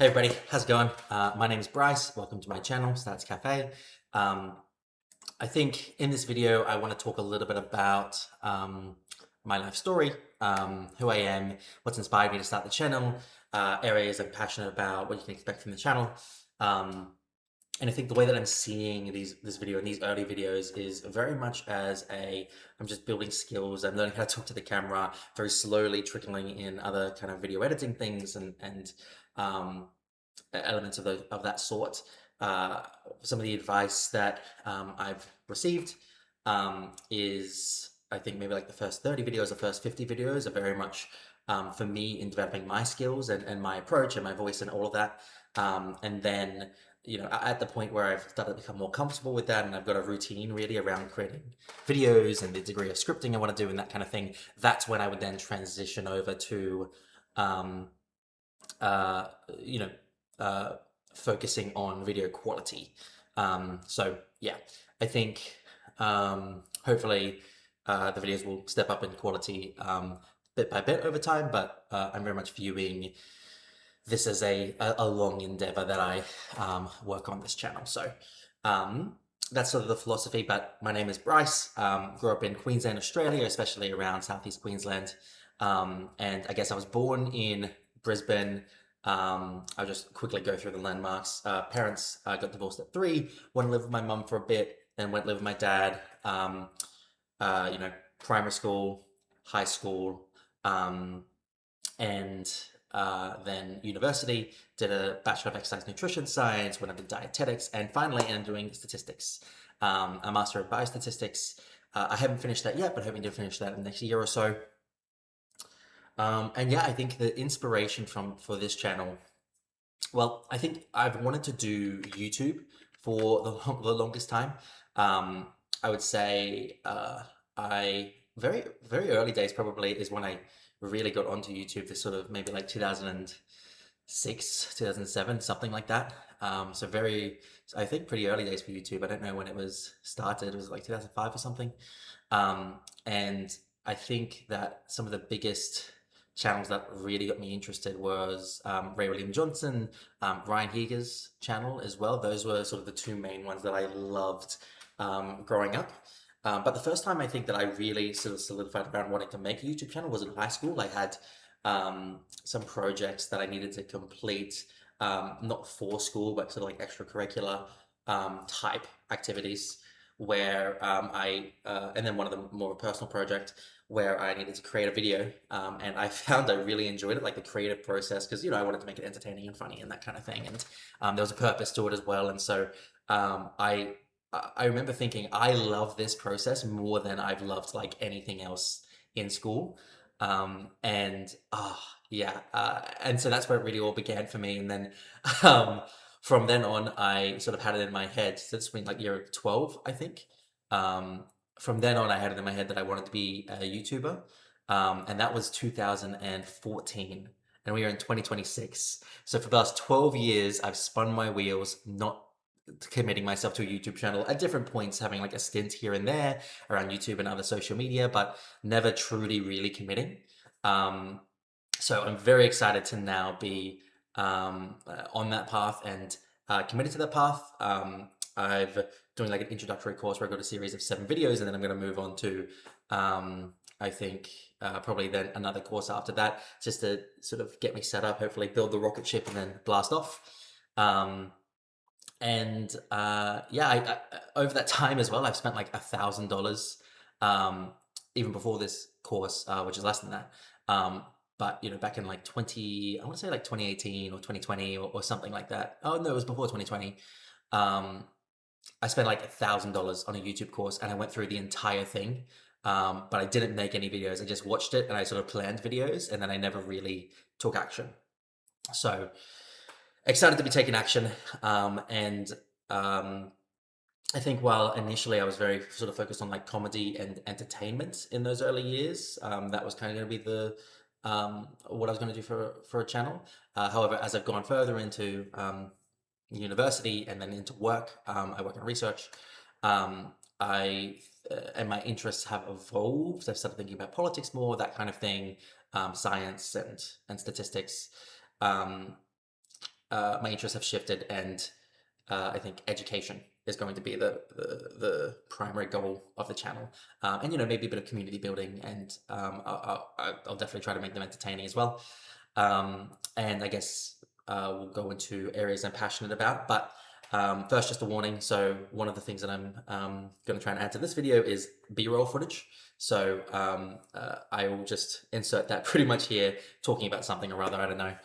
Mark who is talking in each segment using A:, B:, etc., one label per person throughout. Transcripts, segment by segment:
A: Hey everybody, how's it going? My name is Bryce. Welcome to my channel, Stats Cafe. Um, I think in this video, I want to talk a little bit about my life story, who I am, what's inspired me to start the channel, areas I'm passionate about, what you can expect from the channel. And I think the way that I'm seeing this video and these early videos is very much as I'm just building skills. I'm learning how to talk to the camera, very slowly trickling in other kind of video editing things and um, elements of that sort. Uh, some of the advice that I've received is, I think maybe like the first 30 videos, the first 50 videos are very much for me in developing my skills and my approach and my voice and all of that. And then, at the point where I've started to become more comfortable with that and I've got a routine really around creating videos and the degree of scripting I want to do and that kind of thing, that's when I would then transition over to um, uh, you know, uh, focusing on video quality. So yeah, I think hopefully the videos will step up in quality bit by bit over time, but I'm very much viewing this as a long endeavor that I work on this channel. So that's sort of the philosophy, but my name is Bryce, grew up in Queensland, Australia, especially around Southeast Queensland. And I guess I was born in Brisbane. I'll just quickly go through the landmarks. Parents got divorced at 3, went to live with my mum for a bit, then went to live with my dad. You know, primary school, high school, um, and then university, did a Bachelor of Exercise Nutrition Science, went into dietetics, and finally ended up doing statistics, a Master of Biostatistics. I haven't finished that yet, but hoping to finish that in the next year or so. And yeah, I think the inspiration for this channel, well, I think I've wanted to do YouTube for the longest time. Um, I would say very, very early days probably is when I really got onto YouTube, this sort of maybe like 2006, 2007, something like that. So I think pretty early days for YouTube. I don't know when it was started. It was like 2005 or something. And I think that some of the biggest channels that really got me interested was Ray William Johnson, Ryan Heeger's channel as well. Those were sort of the two main ones that I loved growing up. But the first time I think that I really sort of solidified around wanting to make a YouTube channel was in high school. I had some projects that I needed to complete, not for school, but sort of like extracurricular type activities where and then one of them more of a personal project where I needed to create a video. And I found I really enjoyed it, like the creative process, because, I wanted to make it entertaining and funny and that kind of thing. And there was a purpose to it as well. And so I remember thinking, I love this process more than I've loved like anything else in school. And yeah, and so that's where it really all began for me. And then um, from then on, I sort of had it in my head since between like year 12, I think. Um, from then on, I had it in my head that I wanted to be a YouTuber. And that was 2014. And we are in 2026. So for the last 12 years, I've spun my wheels, not committing myself to a YouTube channel at different points, having like a stint here and there around YouTube and other social media, but never truly really committing. Um, so I'm very excited to now be on that path and committed to that path. I've doing like an introductory course where I've got a series of 7 videos, and then I'm going to move on to I think probably then another course after that, just to sort of get me set up, hopefully build the rocket ship and then blast off. And yeah, over that time as well, I've spent like $1,000, even before this course, which is less than that. But back in like I want to say like 2018 or 2020 or something like that. Oh no, it was before 2020. I spent like $1,000 on a YouTube course, and I went through the entire thing. But I didn't make any videos. I just watched it and I sort of planned videos, and then I never really took action. So excited to be taking action. And I think while initially I was very sort of focused on like comedy and entertainment in those early years, that was kind of going to be the what I was going to do for a channel. However, as I've gone further into university and then into work, I work in research. I and my interests have evolved. I've started thinking about politics more, that kind of thing, science and statistics. my interests have shifted, and I think education is going to be the primary goal of the channel, and maybe a bit of community building, and I'll definitely try to make them entertaining as well. And I guess we'll go into areas I'm passionate about, but first, just a warning. So one of the things that I'm going to try and add to this video is B-roll footage. So I will just insert that pretty much here, talking about something or other, I don't know.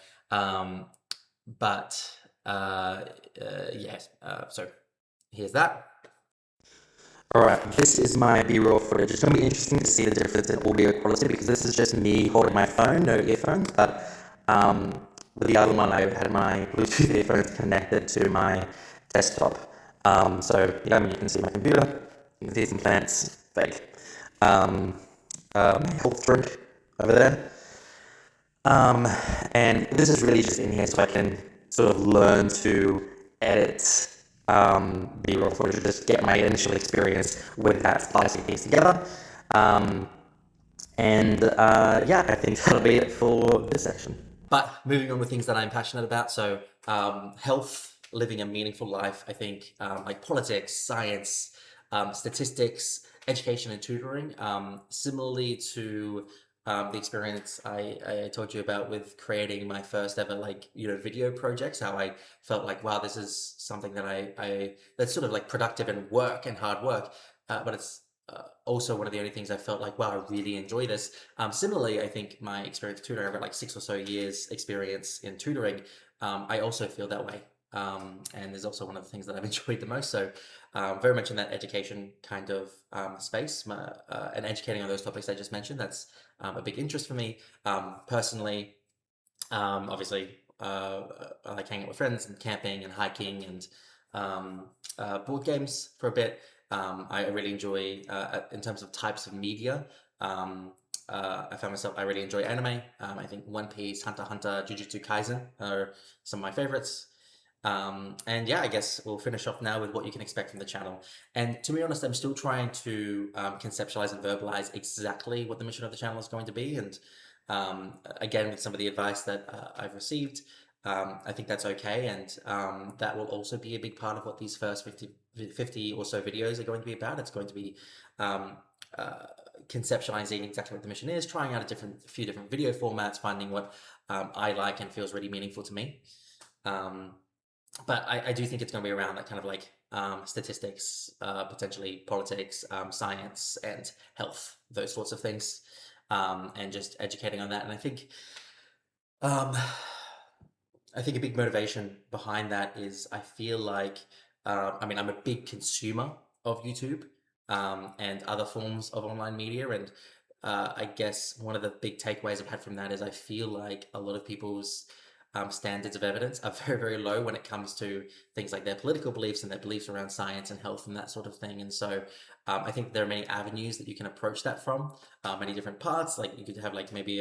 A: Yes, so here's that.
B: Alright, this is my B-roll footage. It's going to be interesting to see the difference in audio quality because this is just me holding my phone, no earphones, but with the other one I had my Bluetooth earphones connected to my desktop. So yeah, you can see my computer, you can see some plants, fake. My health drink over there. And this is really just in here so I can sort of learn to edit B-roll footage, just get my initial experience with that, splicing things together. Yeah, I think that'll be it for this section.
A: But moving on with things that I'm passionate about, so health, living a meaningful life, I think like politics, science, statistics, education and tutoring, similarly to the experience I told you about with creating my first ever video projects, how I felt like, wow, this is something that that's sort of like productive and work and hard work, but it's also one of the only things I felt like, wow, I really enjoy this. Similarly, I think my experience tutoring, I've got like 6 or so years experience in tutoring. I also feel that way. And is also one of the things that I've enjoyed the most. So very much in that education kind of space, and educating on those topics I just mentioned, that's a big interest for me. Personally, obviously, I like hanging out with friends and camping and hiking and board games for a bit. I really enjoy, in terms of types of media, I found myself, I really enjoy anime. I think One Piece, Hunter x Hunter, Jujutsu Kaisen are some of my favorites. And yeah, I guess we'll finish off now with what you can expect from the channel. And to be honest, I'm still trying to conceptualize and verbalize exactly what the mission of the channel is going to be. And again, with some of the advice that I've received, I think that's okay. And that will also be a big part of what these first 50 or so videos are going to be about. It's going to be conceptualizing exactly what the mission is, trying out a few different video formats, finding what I like and feels really meaningful to me. But I do think it's going to be around that kind of like statistics, potentially politics, science, and health, those sorts of things, and just educating on that. And I think a big motivation behind that is I feel like, I mean, I'm a big consumer of YouTube and other forms of online media. And I guess one of the big takeaways I've had from that is I feel like a lot of people's standards of evidence are very, very low when it comes to things like their political beliefs and their beliefs around science and health and that sort of thing. And so I think there are many avenues that you can approach that from, many different parts. Like you could have like maybe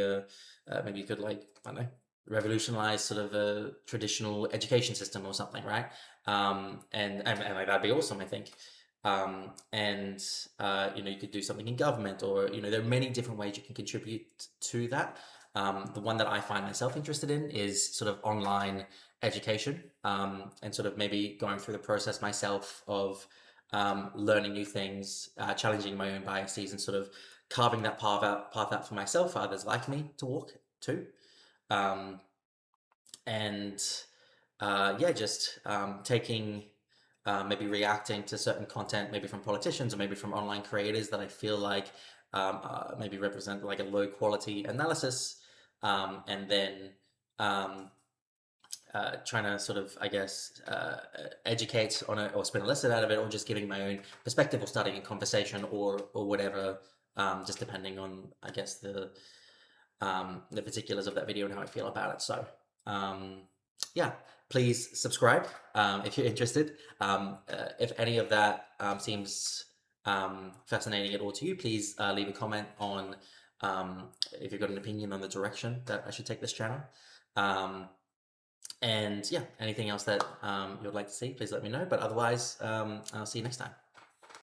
A: maybe you could like, I don't know, revolutionize sort of a traditional education system or something, right? And like that'd be awesome, I think. You could do something in government, or there are many different ways you can contribute to that. The one that I find myself interested in is sort of online education, and sort of maybe going through the process myself of learning new things, challenging my own biases, and sort of carving that path out for myself, for others like me to walk too. Yeah, just taking, maybe reacting to certain content, maybe from politicians or maybe from online creators that I feel like maybe represent like a low quality analysis, and then trying to sort of, I guess, educate on it or spin a lesson out of it, or just giving my own perspective or starting a conversation or whatever, just depending on, I guess, the particulars of that video and how I feel about it. So yeah, please subscribe if you're interested. If any of that seems fascinating at all to you, please leave a comment on if you've got an opinion on the direction that I should take this channel. And yeah, anything else that you'd like to see, please let me know. But otherwise, I'll see you next time.